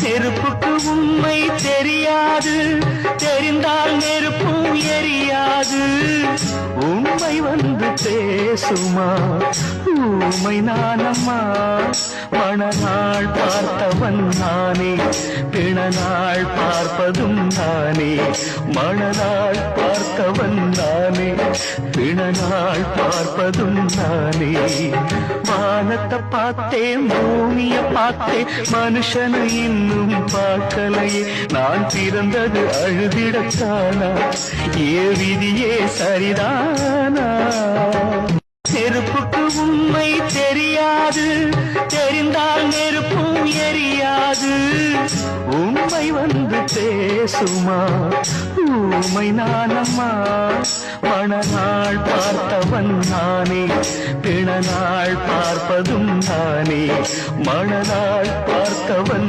நெருப்புக்கு உண்மை தெரியாது, தெரிந்தால் நெருப்பும் எரியாது. உண்மை வந்து பேசுமா, ஊமை நானம்மா. மணநாள் பார்த்தவன் நானே, பிணநாள் பார்ப்பதும் நானே. மணநாள் பார்த்தவன் நானே, பிணநாள் பார்ப்பதும் நானே. வானத்தை பார்த்தேன், பூமிய பார்த்தேன், மனுஷனை இன்னும் பார்க்கலையே. நான் பிறந்தது அழுதிடத்தானா, ஏ விதியே சரிதானா? நெருப்புக்கு உண்மை தெரியாது, தெரிந்தால் நெருப்பும் எரியாது. உண்மை வந்து பேசுமா, ஊமை நானம்மா. மணநாள் பார்த்தவன் நானே, பிணநாள் பார்ப்பதும் நானே. மணநாள் பார்த்தவன்